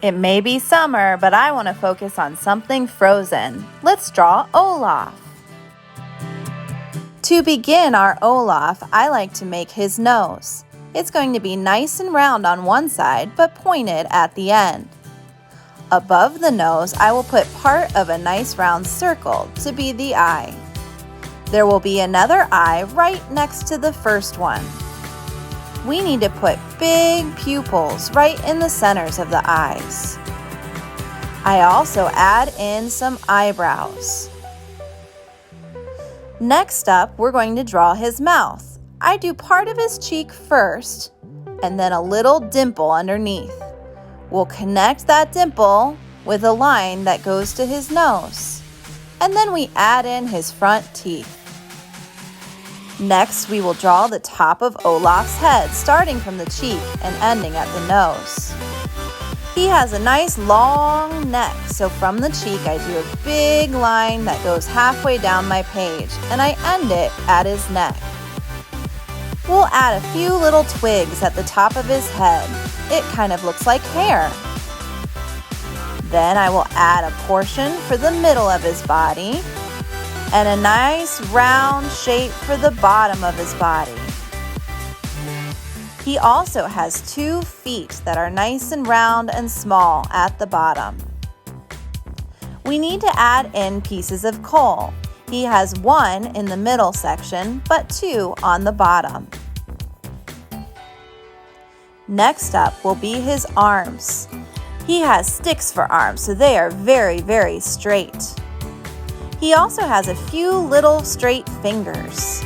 It may be summer, but I want to focus on something frozen. Let's draw Olaf. To begin our Olaf, I like to make his nose. It's going to be nice and round on one side, but pointed at the end. Above the nose, I will put part of a nice round circle to be the eye. There will be another eye right next to the first one. We need to put big pupils right in the centers of the eyes. I also add in some eyebrows. Next up, we're going to draw his mouth. I do part of his cheek first, and then a little dimple underneath. We'll connect that dimple with a line that goes to his nose, and then we add in his front teeth. Next, we will draw the top of Olaf's head, starting from the cheek and ending at the nose. He has a nice long neck, so from the cheek I do a big line that goes halfway down my page, and I end it at his neck. We'll add a few little twigs at the top of his head. It kind of looks like hair. Then I will add a portion for the middle of his body, and a nice round shape for the bottom of his body. He also has 2 feet that are nice and round and small at the bottom. We need to add in pieces of coal. He has 1 in the middle section, but 2 on the bottom. Next up will be his arms. He has sticks for arms, so they are very, very straight. He also has a few little straight fingers.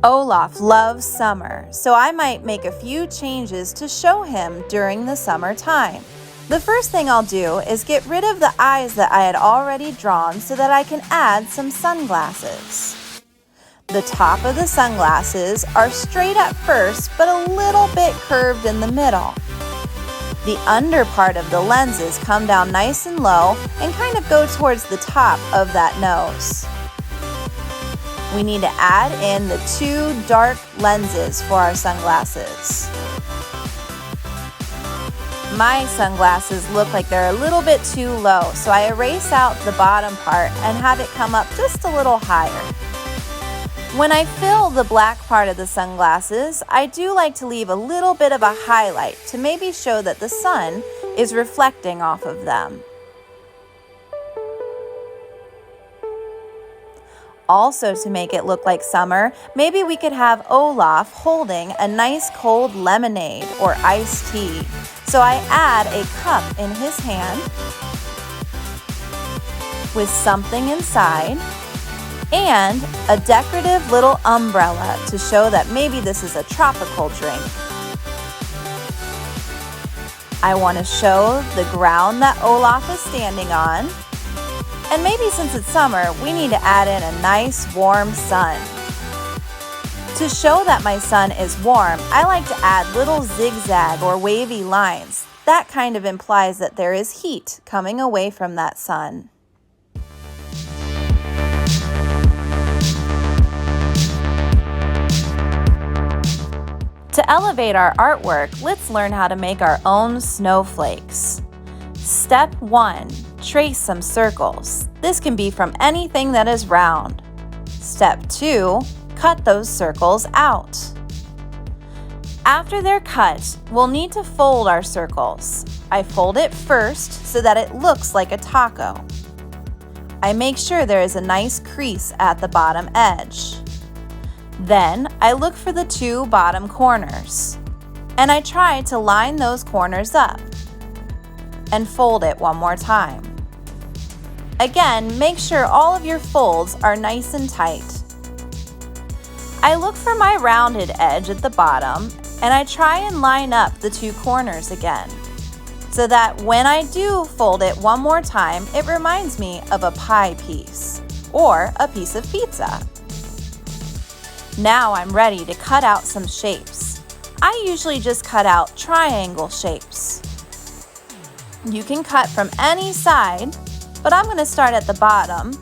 Olaf loves summer, so I might make a few changes to show him during the summer time. The first thing I'll do is get rid of the eyes that I had already drawn so that I can add some sunglasses. The top of the sunglasses are straight at first, but a little bit curved in the middle. The under part of the lenses come down nice and low and kind of go towards the top of that nose. We need to add in the 2 dark lenses for our sunglasses. My sunglasses look like they're a little bit too low, so I erase out the bottom part and have it come up just a little higher. When I fill the black part of the sunglasses, I do like to leave a little bit of a highlight to maybe show that the sun is reflecting off of them. Also, to make it look like summer, maybe we could have Olaf holding a nice cold lemonade or iced tea. So I add a cup in his hand with something inside and a decorative little umbrella to show that maybe this is a tropical drink. I want to show the ground that Olaf is standing on. And maybe since it's summer, we need to add in a nice warm sun. To show that my sun is warm, I like to add little zigzag or wavy lines. That kind of implies that there is heat coming away from that sun. To elevate our artwork, let's learn how to make our own snowflakes. Step 1. Trace some circles. This can be from anything that is round. Step 2. Cut those circles out. After they're cut, we'll need to fold our circles. I fold it first so that it looks like a taco. I make sure there is a nice crease at the bottom edge. Then I look for the 2 bottom corners, and I try to line those corners up and fold it one more time. Again, make sure all of your folds are nice and tight. I look for my rounded edge at the bottom, and I try and line up the 2 corners again, so that when I do fold it one more time, it reminds me of a pie piece or a piece of pizza. Now I'm ready to cut out some shapes. I usually just cut out triangle shapes. You can cut from any side, but I'm going to start at the bottom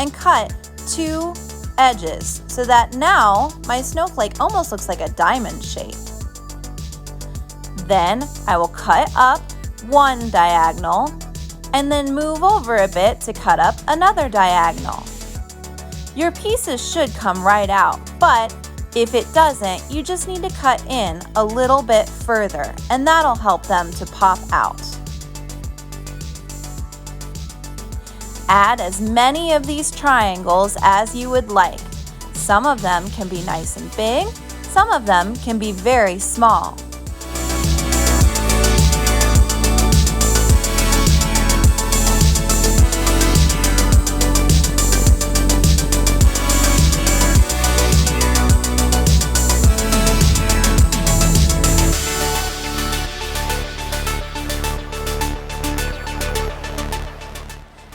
and cut 2 edges so that now my snowflake almost looks like a diamond shape. Then I will cut up 1 diagonal and then move over a bit to cut up another diagonal. Your pieces should come right out, but if it doesn't, you just need to cut in a little bit further, and that'll help them to pop out. Add as many of these triangles as you would like. Some of them can be nice and big, some of them can be very small.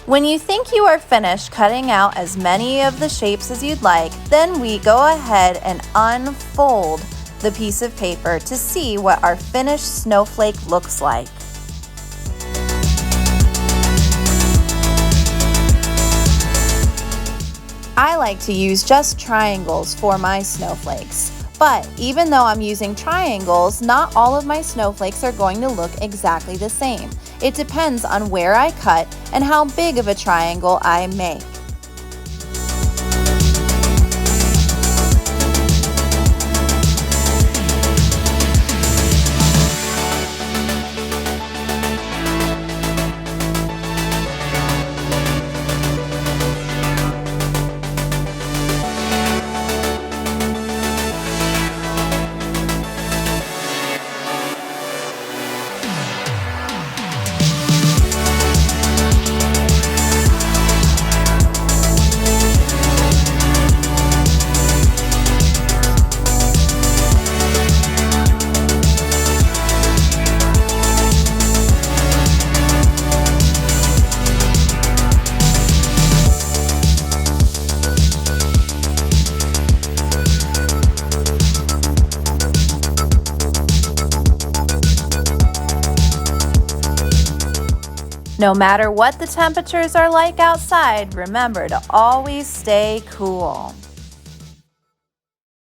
When you think you are finished cutting out as many of the shapes as you'd like, then we go ahead and unfold the piece of paper to see what our finished snowflake looks like. I like to use just triangles for my snowflakes. But even though I'm using triangles, not all of my snowflakes are going to look exactly the same. It depends on where I cut and how big of a triangle I make. No matter what the temperatures are like outside, remember to always stay cool.